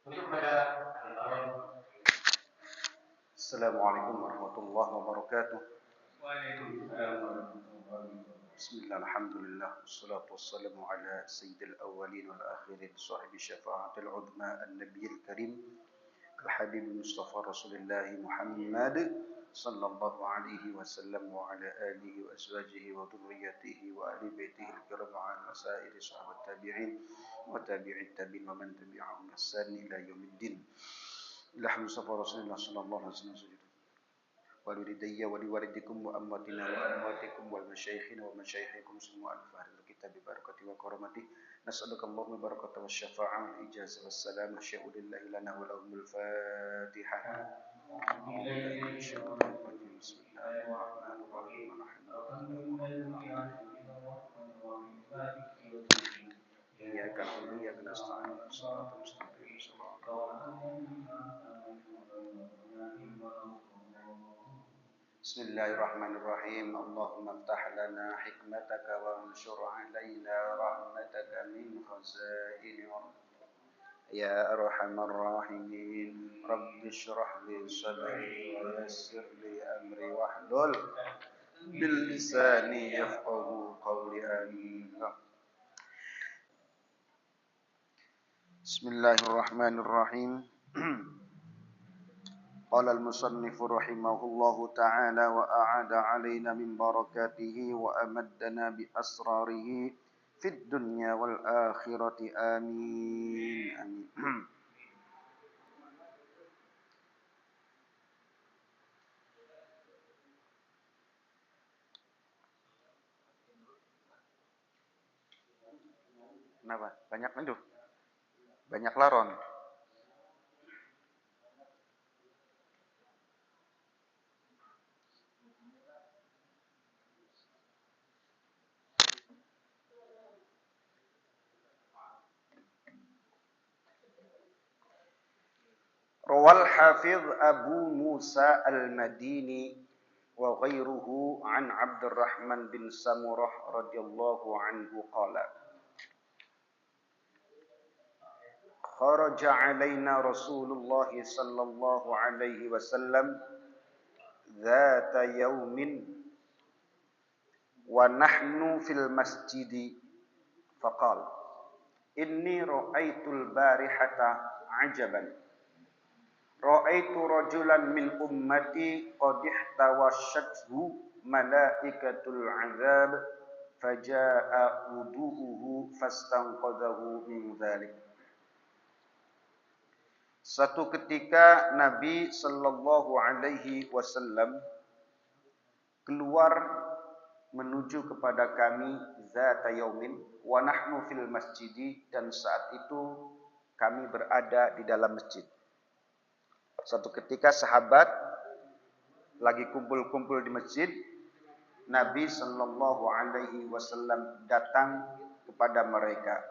Assalamualaikum warahmatullahi wabarakatuh. Bismillah, alhamdulillah, wassalatu wassalamu ala sayyidil awwalin wal akhirin, sahibi syafa'atil udma, an-nabiyil karim, al-habib Mustafa Rasulullah Muhammad sallallahu alaihi wasallam wa ala alihi wa azwajihi wa dhurriyyatihi wa ahli baitihi al-kiram wa sairi sahabat tabi'in wa tabi'it tabi'in wa man tabi'ahum bi ihsan ila yaumiddin. Ila Mustafa Rasulullah sallallahu alaihi wasallam ولوالدي ولوالدكم وأمتنا وأمواتكم والمشايخين ومشايخكم سموا الفهر الكتاب ببركته وكرامته نسألك اللهم البركة والشفاعة والإجازة والسلام الشيء لله لنا ولهم الفاتحة. بسم الله الرحمن الرحيم إياك نعبد وإياك نستعين صراط المستقيم صراط Bismillahirrahmanirrahim. Allahumma aftah lana hikmataka wa anshur alaina rahmataka min khazaini ya arhamar rahimin. Rabbi shrah li sadri wa yassir li amri wahlul bil lisani yafqahu qawli. Amin. Bismillahirrahmanirrahim. قال المصنف رحمه الله تعالى وأعاد علينا من بركاته وأمدنا بأسراره في الدنيا والآخرة آمين آمين. Kenapa? Banyak menduh? Banyak laron? Rawal Hafiz Abu Musa Al-Madini wa ghairuhu an Abdurrahman bin Samurah radhiyallahu anhu qala kharaja alaina Rasulullah sallallahu alaihi wasallam dhata yaumin wa nahnu fil masjidi faqala inni ra'aitul barihata ajaban ra'aitu rajulan min ummati qad ihtawashathu malaikatul azab faja'a wudu'uhu fastanqadhahu min dzalik. Satu ketika Nabi sallallahu alaihi wasallam keluar menuju kepada kami zata yaumin wa nahnu fil masjidi, dan saat itu kami berada di dalam masjid. Satu ketika sahabat lagi kumpul-kumpul di masjid, Nabi sallallahu alaihi wasallam datang kepada mereka.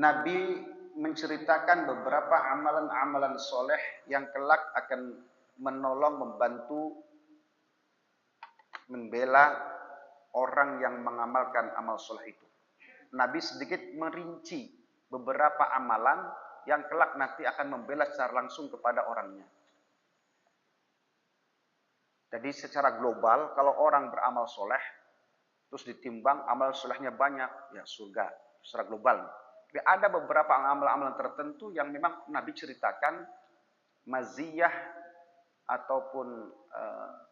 Nabi menceritakan beberapa amalan-amalan soleh yang kelak akan menolong, membantu, membela orang yang mengamalkan amal soleh itu. Nabi sedikit merinci beberapa amalan yang kelak nanti akan membela secara langsung kepada orangnya. Jadi secara global, kalau orang beramal soleh, terus ditimbang amal solehnya banyak, ya surga secara global. Tapi ada beberapa amalan-amalan tertentu yang memang Nabi ceritakan maziyah ataupun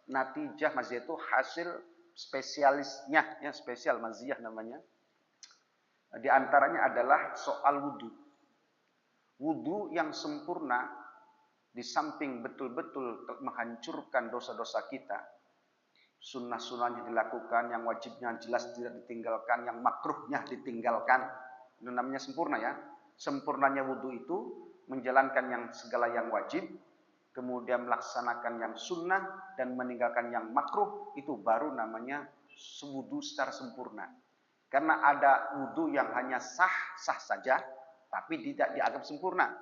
natijah. Maziyah itu hasil spesialisnya, yang spesial maziyah namanya. Di antaranya adalah soal wudu. Wudu yang sempurna, di samping betul-betul menghancurkan dosa-dosa kita, sunnah-sunnahnya dilakukan, yang wajibnya jelas tidak ditinggalkan, yang makruhnya ditinggalkan, itu namanya sempurna ya. Sempurnanya wudu itu menjalankan yang segala yang wajib, kemudian melaksanakan yang sunnah dan meninggalkan yang makruh, itu baru namanya wudu secara sempurna. Karena ada wudu yang hanya sah-sah saja, tapi tidak dianggap sempurna,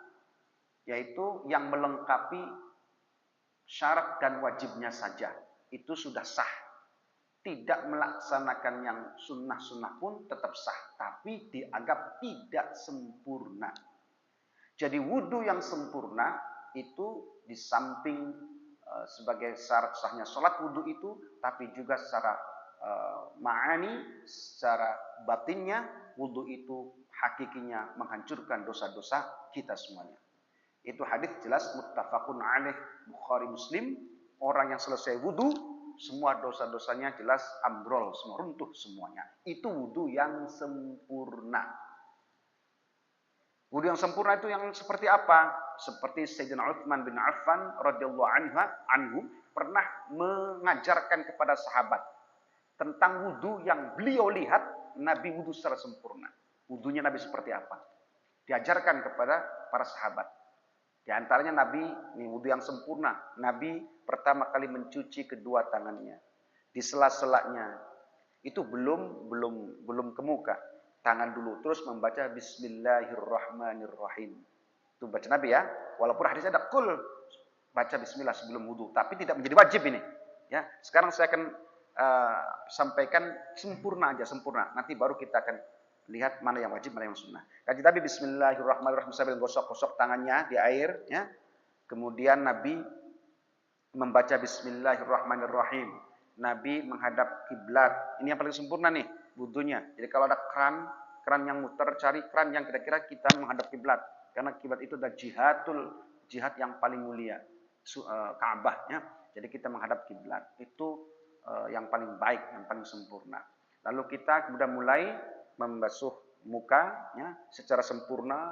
yaitu yang melengkapi syarat dan wajibnya saja, itu sudah sah. tidak melaksanakan yang sunnah-sunnah pun tetap sah, tapi dianggap tidak sempurna. Jadi wudhu yang sempurna itu di samping sebagai syarat sahnya sholat wudhu itu, tapi juga secara ma'ani, secara batinnya, wudhu itu hakikinya menghancurkan dosa-dosa kita semuanya. Itu hadis jelas muttafaqun alaih Bukhari Muslim. Orang yang selesai wudhu, semua dosa-dosanya jelas ambrol, semua runtuh semuanya. Itu wudhu yang sempurna. Wudhu yang sempurna itu yang seperti apa? Seperti Sayyidina Utsman bin Affan radhiyallahu anhu pernah mengajarkan kepada sahabat tentang wudhu yang beliau lihat Nabi wudhu secara sempurna. Wudhunya Nabi seperti apa? Diajarkan kepada para sahabat. Di antaranya Nabi, ini wudhu yang sempurna. Nabi pertama kali mencuci kedua tangannya. Di sela-selanya. Itu belum ke muka. Tangan dulu. Terus membaca Bismillahirrahmanirrahim. Itu baca Nabi ya. Walaupun hadisnya ada kul. Baca Bismillah sebelum wudhu. Tapi tidak menjadi wajib ini. Ya, sekarang saya akan sampaikan sempurna aja. Sempurna. Nanti baru kita akan lihat mana yang wajib, mana yang sunnah. Kaji Nabi Bismillahirrahmanirrahim sambil gosok-gosok tangannya di air, ya. Kemudian Nabi membaca Bismillahirrahmanirrahim. Nabi menghadap kiblat. Ini yang paling sempurna nih wudhunya. Jadi kalau ada keran yang muter, cari keran yang kira-kira kita menghadap kiblat. Karena kiblat itu adalah jihad yang paling mulia, Ka'bah, ya. Jadi kita menghadap kiblat. Itu yang paling baik, yang paling sempurna. Lalu kita kemudian mulai membasuh muka ya, secara sempurna,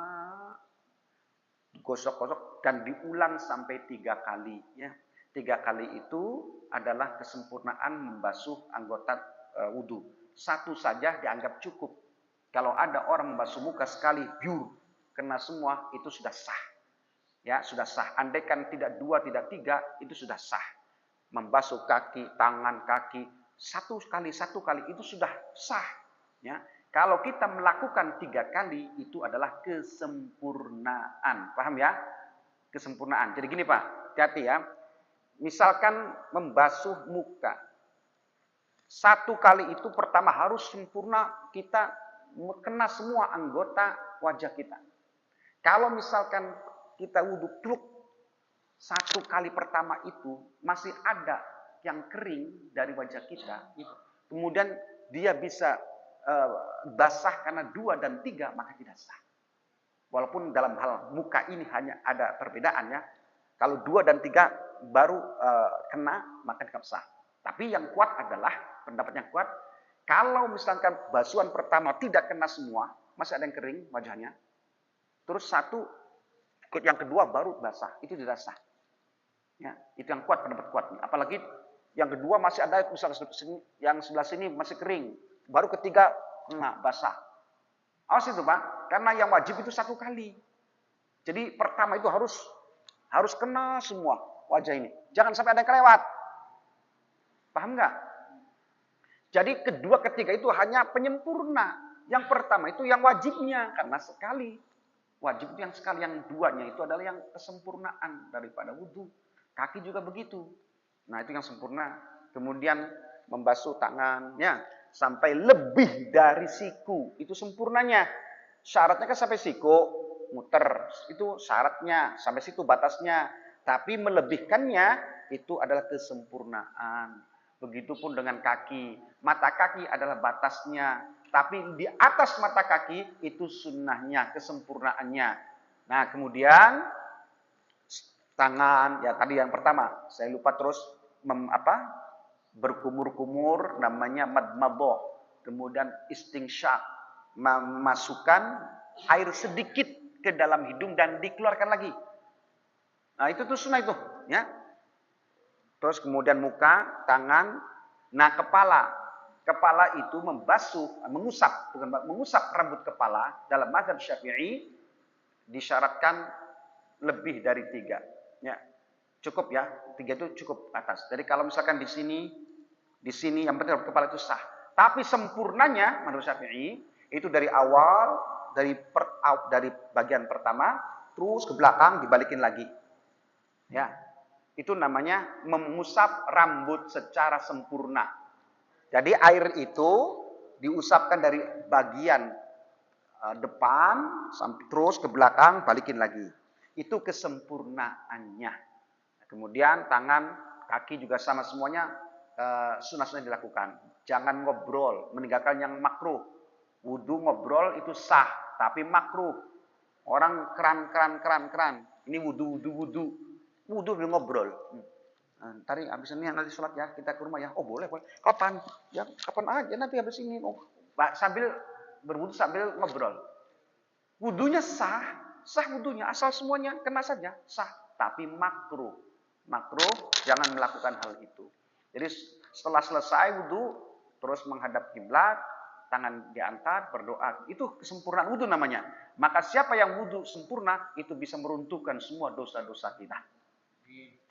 gosok-gosok dan diulang sampai 3 kali. Ya. 3 kali itu adalah kesempurnaan membasuh anggota wudhu. 1 saja dianggap cukup. Kalau ada orang membasuh muka sekali, biur, kena semua, itu sudah sah. Ya, sudah sah. Andaikan tidak 2, tidak 3, itu sudah sah. Membasuh kaki, tangan, kaki, 1 kali itu sudah sah. Ya. Kalau kita melakukan 3 kali, itu adalah kesempurnaan. Paham ya? Kesempurnaan. Jadi gini Pak, hati-hati ya. Misalkan membasuh muka. 1 kali itu pertama harus sempurna, kita kena semua anggota wajah kita. Kalau misalkan kita wudhu pluk, 1 kali pertama itu masih ada yang kering dari wajah kita. Kemudian dia bisa basah karena 2 dan 3 maka tidak sah. Walaupun dalam hal muka ini hanya ada perbedaan ya. Kalau 2 dan 3 baru kena maka tidak sah. Tapi yang kuat adalah pendapat yang kuat. Kalau misalkan basuhan pertama tidak kena semua, masih ada yang kering wajahnya. Terus 1 yang kedua baru basah, itu tidak sah. Ya, itu yang kuat, pendapat kuat. Apalagi yang kedua masih ada misalnya yang sebelah sini masih kering. Baru ketiga kena basah. Awas itu Pak, karena yang wajib itu 1 kali. Jadi pertama itu harus kena semua wajah ini. Jangan sampai ada yang kelewat. Paham nggak? Jadi kedua, ketiga itu hanya penyempurna. Yang pertama itu yang wajibnya karena sekali. Wajib itu yang sekali, yang 2-nya itu adalah yang kesempurnaan daripada wudhu. Kaki juga begitu. Nah itu yang sempurna. Kemudian membasuh tangannya sampai lebih dari siku. Itu sempurnanya. Syaratnya kan sampai siku, muter. Itu syaratnya, sampai situ batasnya. Tapi melebihkannya itu adalah kesempurnaan. Begitupun dengan kaki. Mata kaki adalah batasnya. Tapi di atas mata kaki itu sunnahnya, kesempurnaannya. Nah kemudian tangan, ya tadi yang pertama. Saya lupa terus berkumur-kumur namanya madmadah. Kemudian istinsyak, memasukkan air sedikit ke dalam hidung dan dikeluarkan lagi. Nah itu tuh sunnah itu, ya. Terus kemudian muka, tangan, nah kepala. Kepala itu mengusap rambut kepala dalam mazhab Syafi'i disyaratkan lebih dari 3. Ya, cukup ya, 3 itu cukup atas. Jadi kalau misalkan di sini yang penting rambut kepala itu sah. Tapi sempurnanya menurut Syafi'i itu dari awal, dari bagian pertama terus ke belakang dibalikin lagi. Ya. Itu namanya mengusap rambut secara sempurna. Jadi air itu diusapkan dari bagian depan sampai terus ke belakang, balikin lagi. Itu kesempurnaannya. Kemudian tangan, kaki juga sama semuanya sunnah-sunnah dilakukan. Jangan ngobrol, meninggalkan yang makruh. Wudu ngobrol itu sah, tapi makruh. Orang keran. Ini wudu. Wudu ngobrol. Tadi habis ini nanti sholat ya, kita ke rumah ya. Oh boleh. Kapan? Ya kapan aja nanti habis ini. Oh, sambil berwudu sambil ngobrol. Wudunya sah wudunya, asal semuanya kena saja, sah. Tapi makruh, jangan melakukan hal itu. Jadi setelah selesai wudu, terus menghadap kiblat, tangan diangkat, berdoa. Itu kesempurnaan wudu namanya. Maka siapa yang wudu sempurna, itu bisa meruntuhkan semua dosa-dosa kita.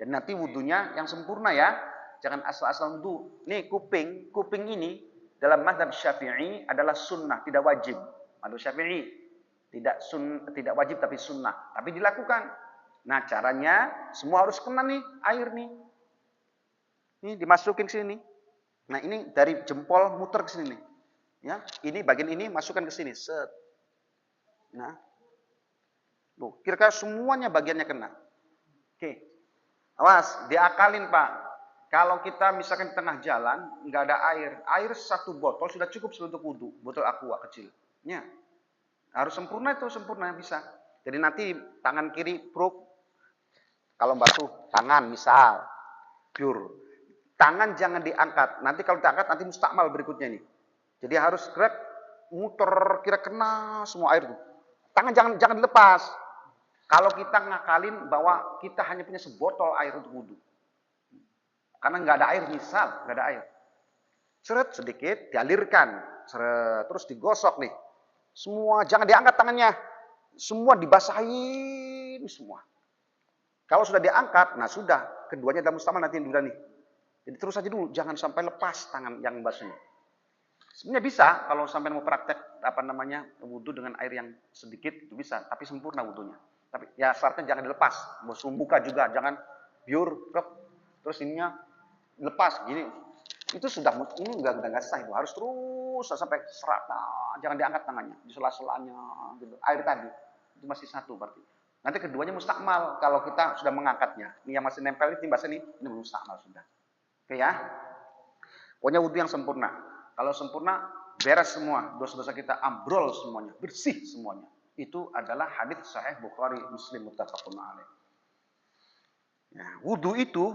Jadi nanti wudunya yang sempurna ya. Jangan asal-asal wudu. Nih kuping ini dalam mazhab Syafi'i adalah sunnah, tidak wajib. Mazhab Syafi'i tidak wajib tapi sunnah, tapi dilakukan. Nah, caranya semua harus kena nih air nih. Nih dimasukin ke sini. Nah, ini dari jempol muter ke sini nih. Ya, ini bagian ini masukkan ke sini. Set. Nah. Tuh, kira-kira semuanya bagiannya kena. Oke. Awas, diakalin Pak. Kalau kita misalkan di tengah jalan, nggak ada air 1 botol sudah cukup untuk wudhu, botol aqua kecil. Ya, harus sempurna bisa. Jadi nanti tangan kiri pruk, kalau basuh tangan misal, pure. Tangan jangan diangkat, nanti kalau diangkat nanti mustakmal berikutnya nih. Jadi harus gerak, muter, kira kena semua air tuh. Tangan jangan dilepas. Kalau kita ngakalin bahwa kita hanya punya sebotol air untuk wudhu. Karena nggak ada air, misal nggak ada air. Seret sedikit, dialirkan. Seret, terus digosok nih. Semua, jangan diangkat tangannya. Semua dibasahin semua. Kalau sudah diangkat, nah sudah. Keduanya dalam mustakmal nanti udah nih. Jadi terus aja dulu, jangan sampai lepas tangan yang basahnya. Sebenarnya bisa, kalau sampai mau praktek wudhu dengan air yang sedikit, itu bisa. Tapi sempurna wudhunya. Tapi ya syaratnya jangan dilepas. Mau muka juga jangan biur, terus ininya lepas gini. Itu sudah ini enggak sah itu. Harus terus sampai serat. Nah, jangan diangkat tangannya, di sela-selanya gitu. Air tadi itu masih satu berarti. Nanti keduanya mustakmal kalau kita sudah mengangkatnya. Ini yang masih nempel ini bahasa ini mustakmal sudah. Oke ya. Pokoknya wudhu yang sempurna. Kalau sempurna beres semua, dosa-dosa kita ambrol semuanya, bersih semuanya. Itu adalah hadits sahih Bukhari Muslim muttafaqun alaih. Ya, wudu itu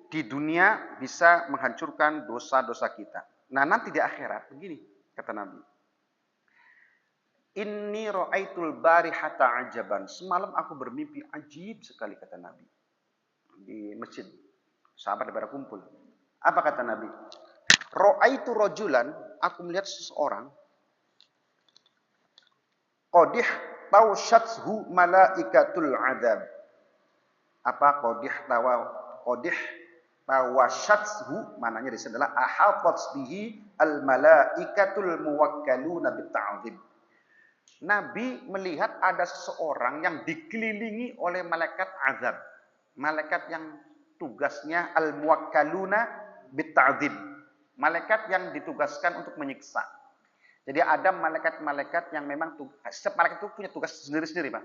di dunia bisa menghancurkan dosa-dosa kita. Nah, nanti di akhirat begini kata Nabi. Inni ra'aitul barihata ajaban. Semalam aku bermimpi ajib sekali kata Nabi. Di masjid. Sahabat pada kumpul. Apa kata Nabi? Ra'aitu rajulan, aku melihat seseorang qadih tawshathu malaikatul adab. Apa qadih tawashathu mananya di sini adalah ahatat bihi al malaikatul muwakkaluna bitta'zim. Nabi melihat ada seseorang yang dikelilingi oleh malaikat azab. Malaikat yang tugasnya al muwakkaluna bitta'zim. Malaikat yang ditugaskan untuk menyiksa. Jadi ada malaikat-malaikat yang memang setiap malaikat itu punya tugas sendiri-sendiri, Pak.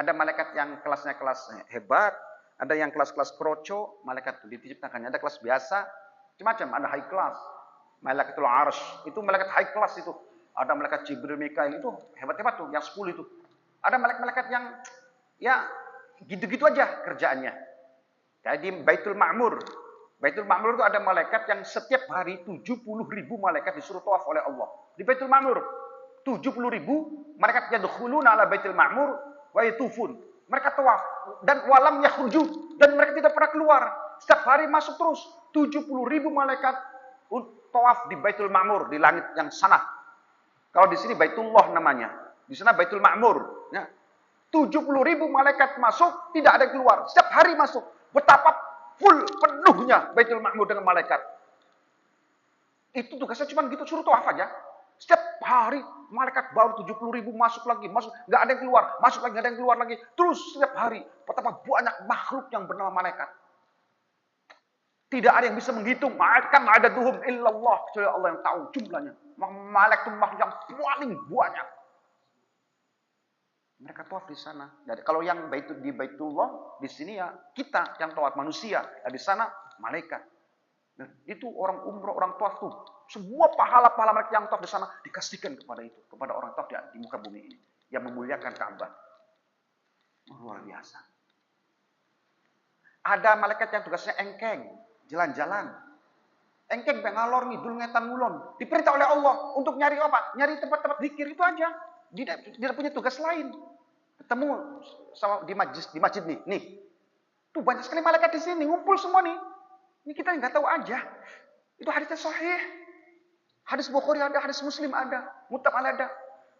Ada malaikat yang kelasnya kelas hebat, ada yang kelas-kelas kroco, malaikat itu diciptakannya. Ada kelas biasa, macam-macam, ada high class. Malaikatul Arsy, itu malaikat high class itu. Ada malaikat Jibril, Mikail itu hebat-hebat tuh, yang 10 itu. Ada malaikat-malaikat yang ya gitu-gitu aja kerjaannya. Jadi Baitul Ma'mur. Baitul Ma'mur itu ada malaikat yang setiap hari 70.000 malaikat disuruh tawaf oleh Allah. Di Baitul Ma'mur 70.000 malaikat yadkhuluna ala Baitul Ma'mur wa yatufun. Mereka tawaf dan walam yakhruju dan mereka tidak pernah keluar. Setiap hari masuk terus 70.000 malaikat tawaf di Baitul Ma'mur, di langit yang sana. Kalau di sini Baitullah namanya, di sana Baitul Ma'mur, ya. 70.000 malaikat masuk, tidak ada yang keluar. Setiap hari masuk. Betapa full penuhnya Baitul Ma'mur dengan malaikat. Itu tugasnya cuma gitu, suruh tawaf aja. Setiap hari malaikat baru 70.000 masuk lagi, nggak ada yang keluar, masuk lagi, nggak ada yang keluar lagi. Terus setiap hari, betapa banyak makhluk yang bernama malaikat. Tidak ada yang bisa menghitung. Kan adaduhum illallah. Kecuali Allah yang tahu jumlahnya. Malaikat itu makhluk yang paling banyak. Mereka tawaf di sana. Jadi kalau yang di Baitullah, di sini ya kita yang tawaf manusia. Di sana malaikat. Nah, itu orang umroh, orang tawaf tuh. Semua pahala-pahala mereka yang tawaf di sana dikasihkan kepada itu, kepada orang tawaf di muka bumi ini yang memuliakan Ka'bah. Luar biasa. Ada malaikat yang tugasnya engkeng, jalan-jalan. Engkeng bengalor ngidul ngetan ngulon. Diperintah oleh Allah untuk nyari apa? Nyari tempat-tempat zikir itu aja. Dia punya tugas lain. Ketemu sama di masjid nih. Nih. Tuh banyak sekali malaikat di sini ngumpul semua nih. Ini kita nggak tahu aja. Itu hadisnya sahih. Hadis Bukhari ada, hadis Muslim ada, muttafaq ada.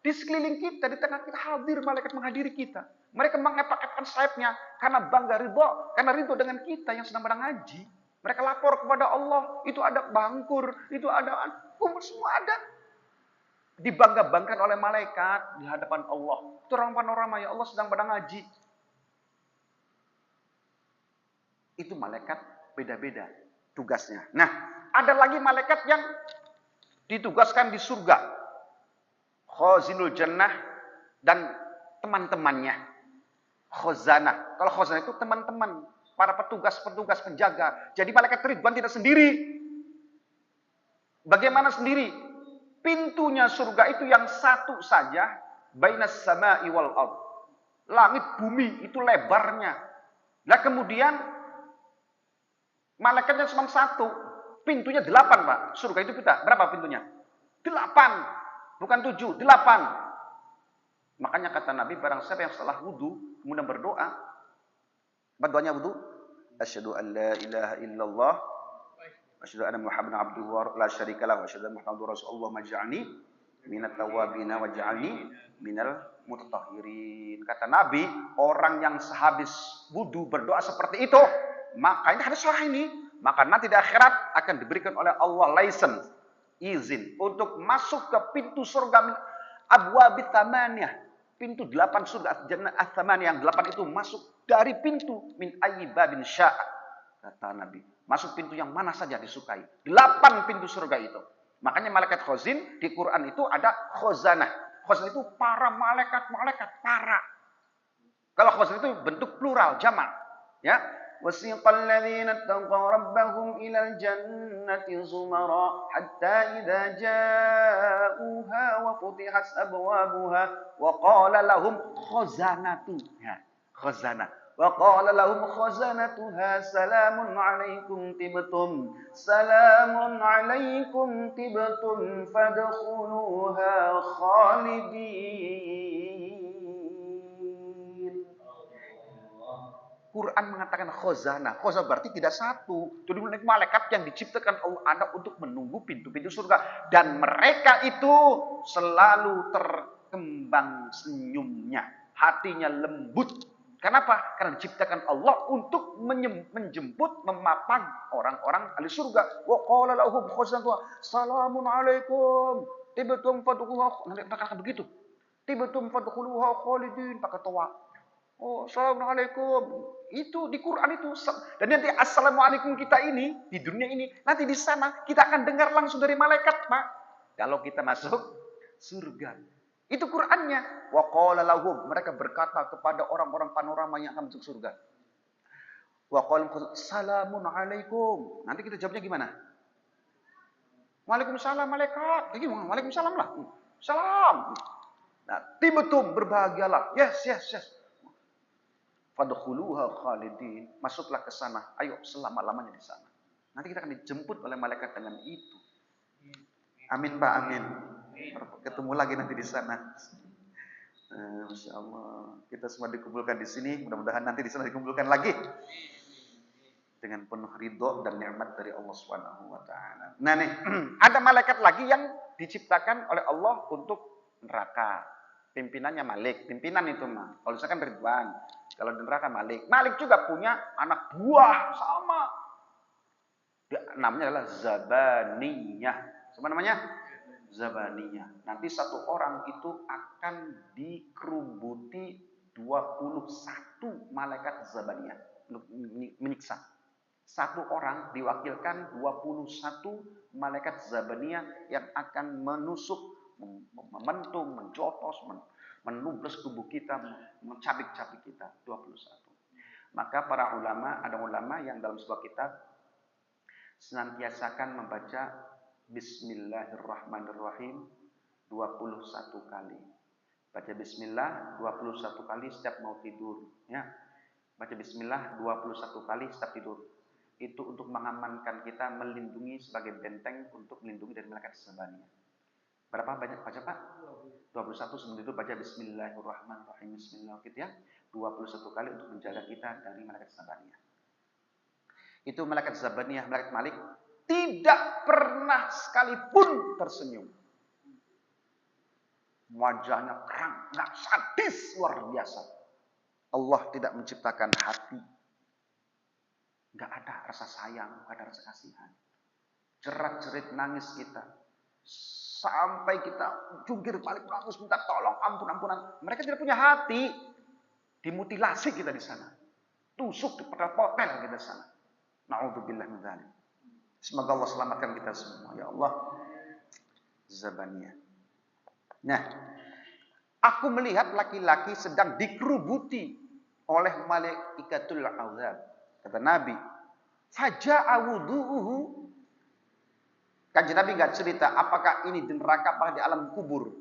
Di sekeliling kita, di tengah kita hadir malaikat menghadiri kita. Mereka mengepak-epakkan sayapnya karena bangga ridho, karena ridho dengan kita yang sedang ngaji. Mereka lapor kepada Allah, itu ada bangkur, itu ada kumpul semua ada. Dibangga-banggakan oleh malaikat di hadapan Allah. Itu orang panorama, ya Allah sedang ngaji. Itu malaikat beda-beda tugasnya. Nah, ada lagi malaikat yang ditugaskan di surga. Khazinul Jannah dan teman-temannya. Khazanah. Kalau khazanah itu teman-teman, para petugas-petugas penjaga. Jadi malaikat Ridwan tidak sendiri. Bagaimana sendiri? Pintunya surga itu yang satu saja, bainas sama'i wal ard. Langit bumi itu lebarnya. Nah kemudian malaikatnya cuma satu, pintunya 8 Pak. Surga itu kita berapa pintunya? 8, bukan 7, 8. Makanya kata Nabi, barang siapa yang setelah wudu kemudian berdoa, apa doanya wudu? Asyhadu an la ilaha illallah asyhadu anna Muhammadan abduhu wa la syarikalah wa asyhadu anna Muhammadar rasulullah maj'alni minat tawabin waj'alni minal mutatahhirin. Kata Nabi, orang yang sehabis wudu berdoa seperti itu, maka ini hadis sahih ini, maka nanti di akhirat akan diberikan oleh Allah license, izin untuk masuk ke pintu surga min abwabit tamaniyah, pintu 8 surga jannah ats-tsamaniyah, yang 8 itu masuk dari pintu min ayyi babin syaa. Kata Nabi, masuk pintu yang mana saja disukai. 8 pintu surga itu. Makanya malaikat khazin di Quran itu ada khazanah. Khazanah itu para malaikat-malaikat, para. Kalau khazanah itu bentuk plural, jamak. Ya. Wasiqal ladzina taqaw rabbahum ilal jannati zumara hatta idza ja'uha wa futihat abwabuha wa qala lahum khazanatuha. Khazanah. وَقَالَ لَهُمْ خَزَنَتُهَا سَلَامٌ عَلَيْكُمْ طِبْتُمْ سَلَامٌ عَلَيْكُمْ طِبْتُمْ فَادْخُلُوهَا خَالِدِينَ. Quran mengatakan khazanah. Khazanah berarti tidak satu. Jadi malaikat yang diciptakan Allah ada untuk menunggu pintu-pintu surga. Dan mereka itu selalu terkembang senyumnya. Hatinya lembut. Kenapa? Karena diciptakan Allah untuk menjemput, memapang orang-orang ahli surga. Wa qala lahum khazanatuha salamun alaikum tibtum fadkhuluha. Nanti akan begitu. Tibtum fadkhuluha khalidin, pakai toa. Oh, assalamualaikum. Itu di Quran itu. Dan nanti assalamualaikum kita ini di dunia ini, nanti di sana kita akan dengar langsung dari malaikat, Pak. Kalau kita masuk surga. Itu Qur'annya. Wa qala lahum, mereka berkata kepada orang-orang panorama yang akan masuk surga. Wa qala salamun alaikum. Nanti kita jawabnya gimana? Waalaikumsalam malaikat. Gimana? Waalaikumsalam lah. Salam. Nah, tibtum, berbahagialah. Yes. Fadkhuluha khalidin. Masuklah ke sana. Ayo selama-lamanya di sana. Nanti kita akan dijemput oleh malaikat dengan itu. Amin Pak, amin. Ketemu lagi nanti di sana. Masya Allah. Kita semua dikumpulkan di sini. Mudah-mudahan nanti di sana dikumpulkan lagi dengan penuh ridho dan nikmat dari Allah Subhanahu wa taala. Nah nih, ada malaikat lagi yang diciptakan oleh Allah untuk neraka. Pimpinannya Malik. Pimpinan itu mah. Kalau misalkan Ridwan, kalau di neraka Malik. Malik juga punya anak buah sama. Namanya adalah Zabaniyah. Sama namanya? Zabaniyah. Nanti satu orang itu akan dikerubuti 21 malaikat Zabaniyah untuk menyiksa. Satu orang diwakilkan 21 malaikat Zabaniyah yang akan menusuk, mementung, menjotos, menubles tubuh kita, mencabik-cabik kita. 21. Maka para ulama, ada ulama yang dalam sebuah kitab senantiasakan membaca Bismillahirrahmanirrahim 21 kali. Baca Bismillah 21 kali setiap mau tidur. Ya. Baca Bismillah 21 kali setiap tidur. Itu untuk mengamankan kita, melindungi sebagai benteng untuk melindungi dari malaikat Zabaniyah. Berapa banyak baca Pak? 21 sebelum itu baca Bismillahirrahmanirrahim. Bismillah gitu ya. 21 kali untuk menjaga kita dari malaikat Zabaniyah. Itu malaikat Zabaniyah, malaikat Malik tidak pernah sekalipun tersenyum. Wajahnya kerang, nggak sadis, luar biasa. Allah tidak menciptakan hati. Nggak ada rasa sayang, nggak ada rasa kasihan. Jerat-jerit nangis kita. Sampai kita jungkir balik nangis, minta tolong, ampun-ampunan. Mereka tidak punya hati. Dimutilasi kita di sana. Tusuk di potel kita di sana. Na'udzubillah min dzalik. Semoga Allah selamatkan kita semua. Ya Allah. Zabaniyah. Nah, aku melihat laki-laki sedang dikerubuti oleh malaikatul azab. Kata Nabi, faja'a wudu'uhu. Kanjeng Nabi enggak cerita apakah ini di neraka apa di alam kubur.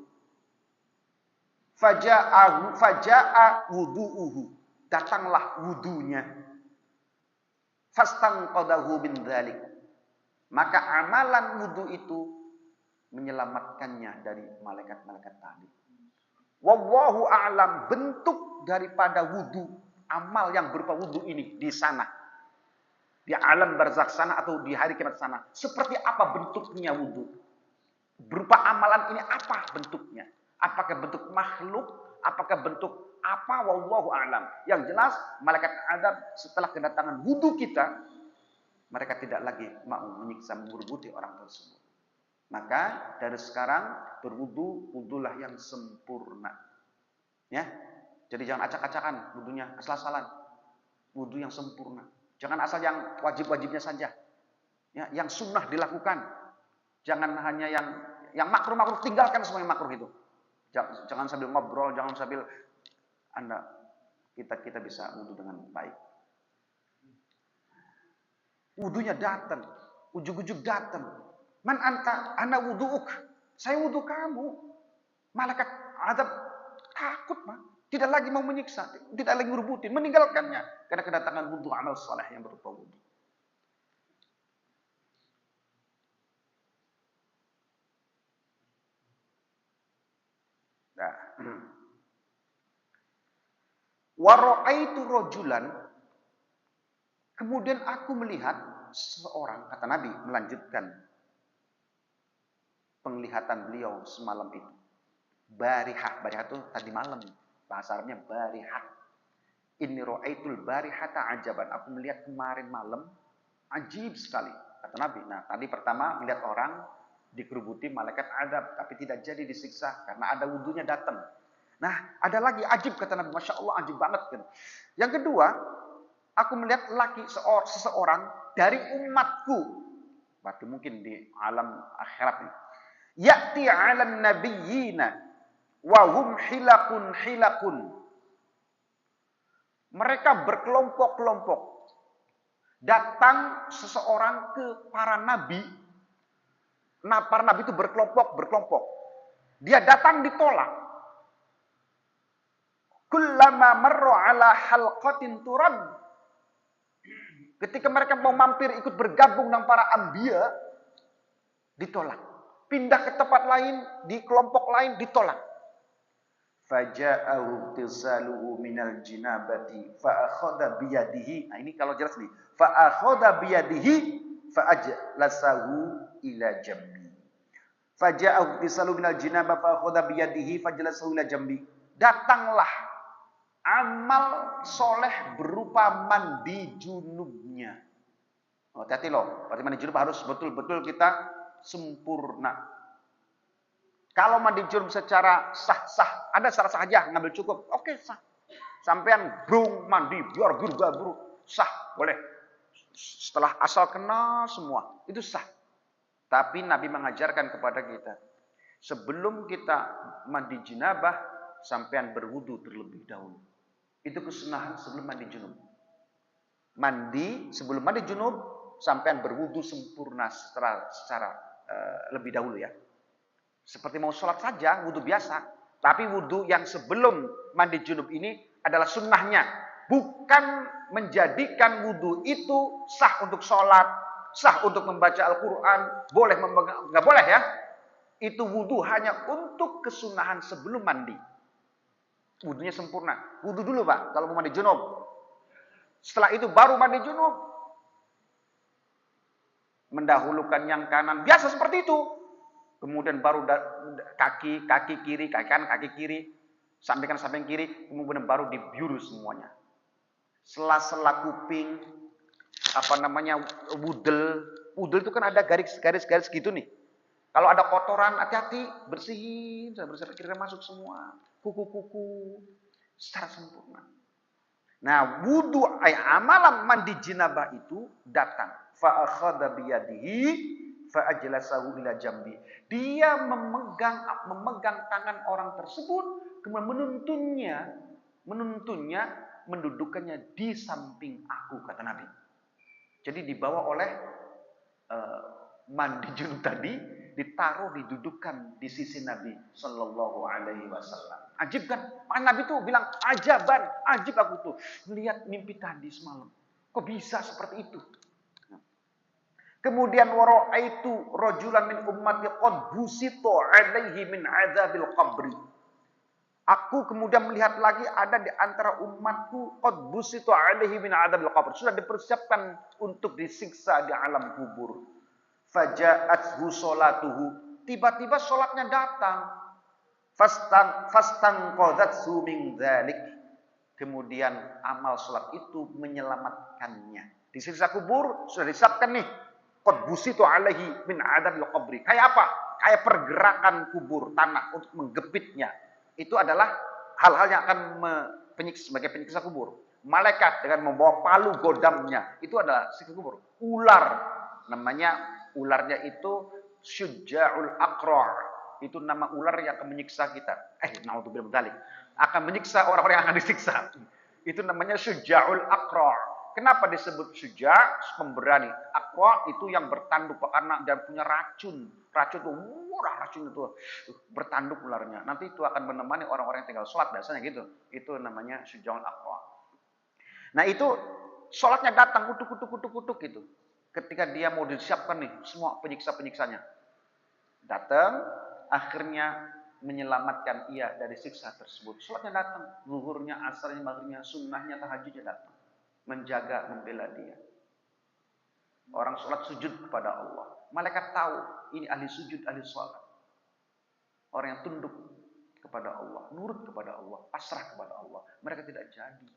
Faja'a wudu'uhu. Datanglah wudunya. Fastanqadahu bin dzalik. Maka amalan wudu itu menyelamatkannya dari malaikat-malaikat tadi. Wallahu a'lam, bentuk daripada wudu, amal yang berupa wudu ini di sana, di alam barzakh sana atau di hari kiamat sana, seperti apa bentuknya wudu? Berupa amalan ini apa bentuknya? Apakah bentuk makhluk? Apakah bentuk apa? Wallahu a'lam. Yang jelas malaikat azab setelah kedatangan wudu kita, mereka tidak lagi mau menyiksa, mengurubuti orang tersebut. Maka dari sekarang berwudu, wudulah yang sempurna. Ya. Jadi jangan acak-acakan wudunya, asal-asalan. Wudu yang sempurna. Jangan asal yang wajib-wajibnya saja. Ya, yang sunnah dilakukan. Jangan hanya yang makruh-makruh, tinggalkan semua yang makruh itu. Jangan sambil ngobrol, jangan sambil kita bisa wudu dengan baik. Wudunya datang, ujug-ujug datang. Man anta, ana wudu'uk. Saya wudu kamu. Malaikat azab takut, Pak. Tidak lagi mau menyiksa, tidak lagi ngerubutin, meninggalkannya karena kedatangan wudu, amal saleh yang berupa wudu. Nah, wa ra'aitu rajulan, kemudian aku melihat seseorang, kata Nabi melanjutkan penglihatan beliau semalam itu. Barihah itu tadi malam. Bahasa Arabnya barihah. Inni ra'aitul barihata ajaban. Aku melihat kemarin malam ajib sekali, kata Nabi. Nah, tadi pertama melihat orang dikerubuti malaikat azab, tapi tidak jadi disiksa karena ada wudunya datang. Nah, ada lagi ajib, kata Nabi. Masya Allah, ajib banget. Yang kedua, aku melihat seseorang dari umatku. Berarti mungkin di alam akhirat nih. Ya'ti 'alan nabiyyina wa hum hilakun. Mereka berkelompok-kelompok. Datang seseorang ke para nabi. Nah, para nabi itu berkelompok. Dia datang ditolak. Kullama marru 'ala halqatin turad. Ketika mereka mau mampir ikut bergabung dengan para anbiya, ditolak. Pindah ke tempat lain, di kelompok lain ditolak. Faja'ahu tisaluhu minal jinabati fa'akhadha biyadihi. Nah, ini kalau jelas nih. Fa'akhadha biyadihi fa'ajlasahu ila jambi. Faja'ahu tisaluhu minal jinabati fa'akhadha biyadihi fa'ajlasahu ila jambi. Datanglah amal soleh berupa mandi junubnya. Oh, hati-hati loh. Berarti mandi junub harus betul-betul kita sempurna. Kalau mandi junub secara sah-sah, ada sah-sah aja ngambil cukup, oke sah. Sampean brung mandi biar biru sah, boleh. Setelah asal kenal semua, itu sah. Tapi Nabi mengajarkan kepada kita, sebelum kita mandi janabah, sampean berwudu terlebih dahulu. Itu kesunahan sebelum mandi junub. Sebelum mandi junub, sampean berwudu sempurna secara lebih dahulu ya. Seperti mau sholat saja, wudu biasa. Tapi wudu yang sebelum mandi junub ini adalah sunnahnya. Bukan menjadikan wudu itu sah untuk sholat, sah untuk membaca Al-Quran, boleh memegang, nggak boleh ya. Itu wudu hanya untuk kesunahan sebelum mandi. Wudunya sempurna. Wudu dulu Pak, kalau mau mandi junub. Setelah itu baru mandi junub. Mendahulukan yang kanan, biasa seperti itu. Kemudian baru kaki kiri, kaki kanan, kaki kiri, samping kanan, samping kiri, kemudian baru dibiuru semuanya. Sela-sela kuping, wudel itu kan ada garis-garis gitu nih. Kalau ada kotoran, hati-hati, bersihin, kira-kira masuk semua, kuku-kuku, secara sempurna. Nah, wudu amalan mandi janabah itu datang. Fa akhadha biyadihi fa ajlasahu ila jambi. Dia memegang tangan orang tersebut, kemudian menuntunnya, mendudukannya di samping aku, kata Nabi. Jadi dibawa oleh mandi junub tadi, ditaruh, didudukan di sisi Nabi Sallallahu Alaihi Wasallam. Ajib kan? Nabi tuh bilang ajaban, ajib aku tuh melihat mimpi tadi semalam. Kok bisa seperti itu? Kemudian wara'aitu rajulan min ummati qad busita alaihi min adzabil qabri. Aku kemudian melihat lagi ada di antara umatku qad busita alaihi min adzabil qabri. Sudah dipersiapkan untuk disiksa di alam kubur. Faja'athu sholatuhu. Tiba-tiba sholatnya datang. Fastanqadhathu min dzalik. Kemudian amal sholat itu menyelamatkannya. Disiksa kubur sudah disiapkan nih. Qad busitu alaihi min adzabil qabri. Kayak apa? Kayak pergerakan kubur tanah untuk menggepitnya. Itu adalah hal-hal yang akan sebagai penyiksa kubur. Malaikat dengan membawa palu godamnya, itu adalah siksa kubur. Ular, namanya ularnya itu Syuja'ul Aqra'. Itu nama ular yang akan menyiksa kita. Naudzubillah min dzalik. Akan menyiksa orang-orang yang akan disiksa. Itu namanya Syuja'ul Aqra'. Kenapa disebut Syuja'? Pemberani. Aqra' itu yang bertanduk karena dia punya racun. Racun itu murah, racun itu bertanduk ularnya. Nanti itu akan menemani orang-orang yang tinggal sholat, biasanya gitu. Itu namanya Syuja'ul Aqra'. Nah itu sholatnya datang kutuk gitu. Ketika dia mau disiapkan nih semua penyiksa-penyiksanya. Datang, akhirnya menyelamatkan ia dari siksa tersebut. Sholatnya datang, zuhurnya, asarnya, maghribnya, sunnahnya, tahajudnya datang. Menjaga, membela dia. Orang sholat sujud kepada Allah. Malaikat tahu ini ahli sujud, ahli sholat. Orang yang tunduk kepada Allah, nurut kepada Allah, pasrah kepada Allah. Mereka tidak jadi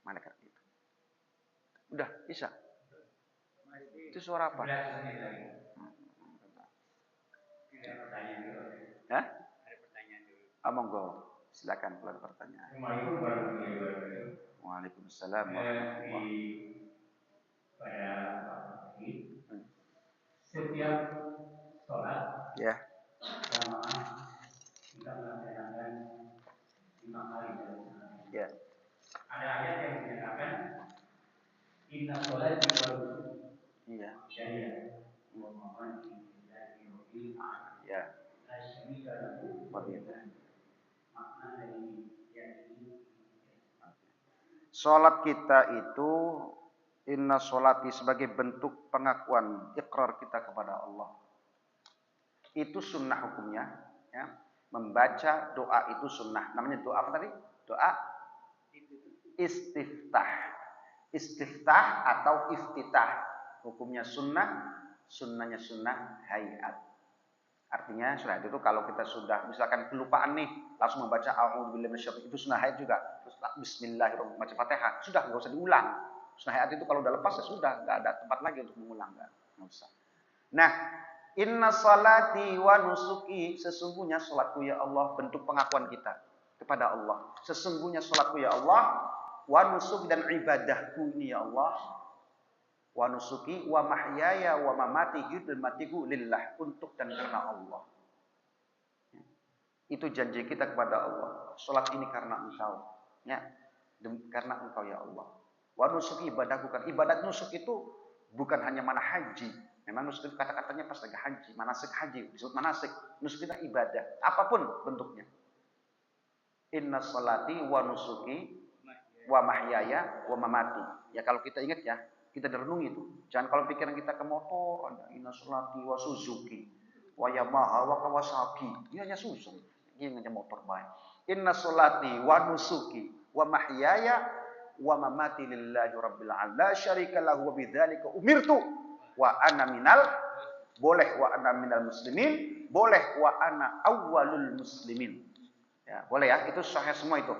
malaikat itu. Udah, bisa. Itu suara apa? Hah? Monggo, silakan kalau ada pertanyaan. Waalaikumsalam warahmatullahi wabarakatuh. Setiap sholat, ya, kita melaksanakan 5 kali dalam sehari. Ya. Ada ayat yang menyatakan inna sholati wa nusuki. Iya. Jadi ya, Muhammad Ya. asyhadu lahu Wabillah. makna dari ini. Salat kita itu inna sholati sebagai bentuk pengakuan ikrar kita kepada Allah. Itu sunnah hukumnya, ya. Membaca doa itu sunnah. Namanya doa apa tadi? Doa istiftah. Istiftah atau iftitah. Hukumnya sunnah, sunnahnya sunnah hayat. Artinya sunnah itu kalau kita sudah misalkan kelupaan nih, langsung membaca a'udzubillahi minasyaitonir rajim, itu sunnah hayat juga. Terus bismillahirrahmanirrahim, baca Fatihah, sudah enggak usah diulang. Sunnah hayat itu kalau udah lepas ya sudah, enggak ada tempat lagi untuk mengulang, enggak usah. Nah, inna salati wa nusuki, sesungguhnya salatku ya Allah, bentuk pengakuan kita kepada Allah. Sesungguhnya salatku ya Allah, wa nusuki dan ibadahku ini ya Allah, wa nusuki wa mahyaya wa mamati, hidup dan matiku lillah, untuk dan karena Allah. Itu janji kita kepada Allah. Salat ini karena Engkau, ya, karena Engkau ya Allah. Wa nusuki, ibadahku kan. Ibadat nusuk itu bukan hanya mana haji. Memang nusuk itu kata-katanya pas lagi haji, manasik haji, disebut manasik. Nusuk itu ibadah, apapun bentuknya. Inna salati wa nusuki wa mahyaya wa mamati. Ya kalau kita ingat ya, kita direnungi itu. Jangan kalau pikiran kita ke motor, ada inna salati wa Suzuki, wa Yamaha wa Kawasaki. Ini hanya Suzuki, ini hanya motor baik. Inna salati wa nusuki wa mahyaya wa mamati lillahi rabbil alamin. La syarika lahu wa bidzalika umirtu wa ana minal, boleh wa ana minal muslimin, boleh wa ana awwalul muslimin. Ya, boleh ya, itu sahih semua itu.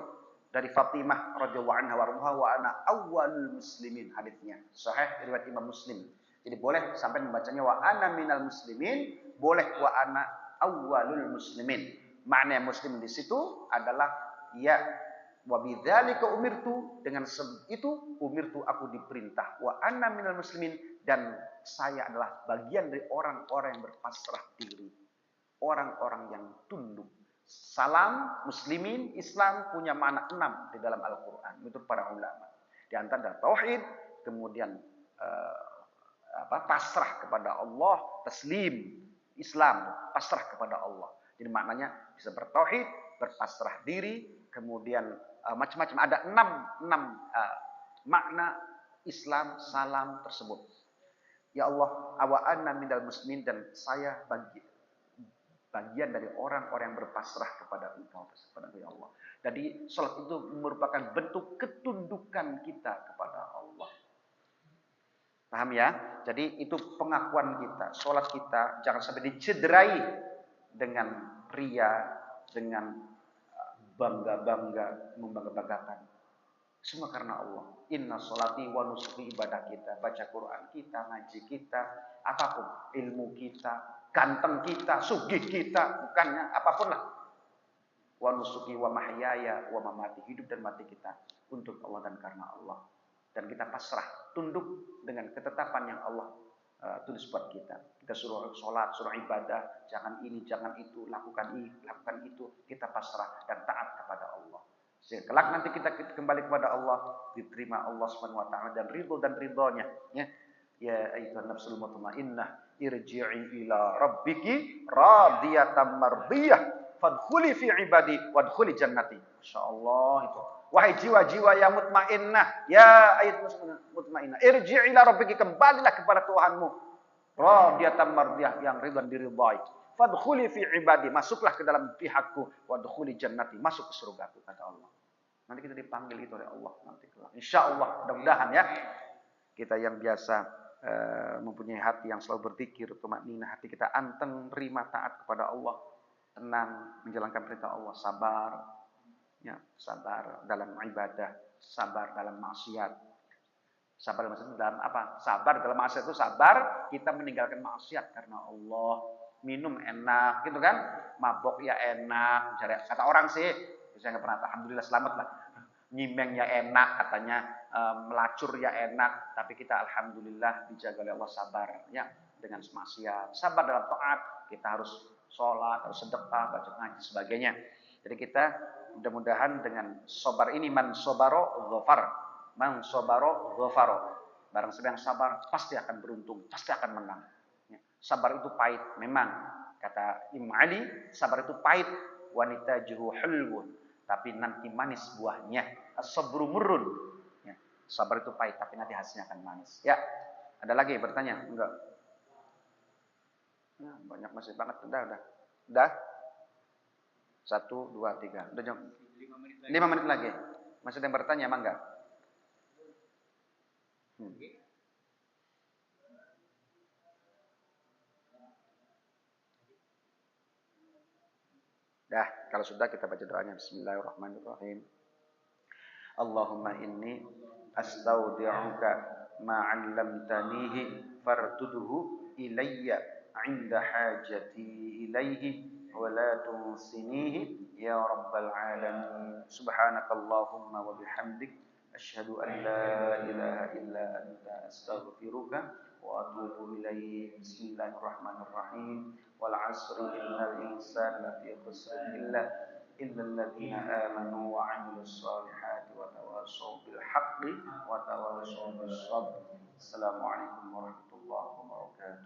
Dari Fatimah radhiyallahu anha wa ana awwalul muslimin, hadisnya sahih riwayat Imam Muslim. Jadi boleh sampai membacanya wa ana minal muslimin, boleh wa ana awwalul muslimin. Makna muslim di situ adalah ya wa bidzalika umirtu, dengan itu umirtu, aku diperintah, wa ana minal muslimin, dan saya adalah bagian dari orang-orang yang berpasrah diri, orang-orang yang tunduk. Salam muslimin, Islam punya makna 6 di dalam Al-Quran menurut para ulama. Di antara tauhid, kemudian pasrah kepada Allah, taslim, Islam, pasrah kepada Allah. Jadi maknanya bisa bertauhid, berpasrah diri, kemudian macam-macam. Ada 6 makna Islam salam tersebut. Ya Allah, awa anna minal muslimin, dan saya bagian dari orang-orang yang berpasrah kepada Engkau, kepada ya Allah. Jadi salat itu merupakan bentuk ketundukan kita kepada Allah. Paham ya? Jadi itu pengakuan kita. Salat kita jangan sampai dicederai dengan ria, dengan bangga-bangga, membangga-banggakan. Semua karena Allah. Inna sholati wa nusuki, ibadah kita, baca Quran kita, ngaji kita, apapun, ilmu kita, ganteng kita, sugih kita, bukannya apapun lah. Wa nusuki wa mahyaya wa mamati, hidup dan mati kita untuk Allah dan karena Allah. Dan kita pasrah, tunduk dengan ketetapan yang Allah tulis buat kita. Kita suruh sholat, suruh ibadah, jangan ini, jangan itu, lakukan ini, lakukan itu. Kita pasrah dan taat kepada Allah. Sehingga kelak nanti kita kembali kepada Allah, diterima Allah Subhanahu wa taala dan ridho dan ridhonya, ya. Ya ayyuhan nafsul mutmainnah, irji'i ila rabbiki radiyatan mardiyah, fadkhuli fi ibadi wadkhuli jannati. Masyaallah itu. Wahai jiwa-jiwa yang mutmainnah, ya ayyuhan mutmainnah, irji'i ila rabbiki, kembalilah kepada Tuhanmu. Radiyatan mardiyah, yang ridho dan diridhai. Fadkhuli fi ibadi, masuklah ke dalam pihakku, wadkhuli jannati, masuk ke surgaku, kata Allah. Nanti kita dipanggil itu oleh Allah nanti. Insyaallah, mudah-mudahan ya. Kita yang biasa mempunyai hati yang selalu berzikir, tumakninah, hati kita anteng, terima, taat kepada Allah, tenang menjalankan perintah Allah, sabar, ya, sabar dalam ibadah, sabar dalam maksiat. Sabar dalam apa? Sabar dalam maksiat itu sabar kita meninggalkan maksiat karena Allah. Minum enak, gitu kan? Mabok ya enak, kata orang sih, saya nggak pernah, alhamdulillah selamat lah. Nyimeng ya enak, katanya melacur ya enak, tapi kita alhamdulillah dijaga oleh Allah, sabar ya dengan maksiat, sabar dalam taat, kita harus sholat, harus sedekah, baca ngaji sebagainya. Jadi kita mudah-mudahan dengan sabar ini, man sobaro ghafar, man sobaro ghafaro. Barang siapa yang sabar pasti akan beruntung, pasti akan menang. Sabar itu pahit, memang kata Imam Ali, sabar itu pahit, wanita juhu hulwun, tapi nanti manis buahnya. As-sabru murrun. Ya, sabar itu pahit, tapi nanti hasilnya akan manis. Ya, ada lagi bertanya? Enggak? Ya, banyak masih banget. Udah. 1, 2, 3. Udah jam 5 menit lagi. Masih ada yang bertanya, emang enggak? Dah, kalau sudah kita baca doanya. Bismillahirrahmanirrahim. Allahumma inni astaudi'uka ma 'allamtanihi farduduhu ilayya 'inda hajati ilaihi wa la tunsinihi ya rabbal alamin. Subhanakallahumma wa bihamdik Asyhadu an la ilaha illa anta astaghfiruka wa atubu ilaik. Bismillahirrahmanirrahim. Wal 'asri innal insana lafi khusr illa alladziina aamanu wa 'amilus shalihati wa tawassaw bil haqqi wa tawassaw bis sabr. Assalamualaikum warahmatullahi wabarakatuh.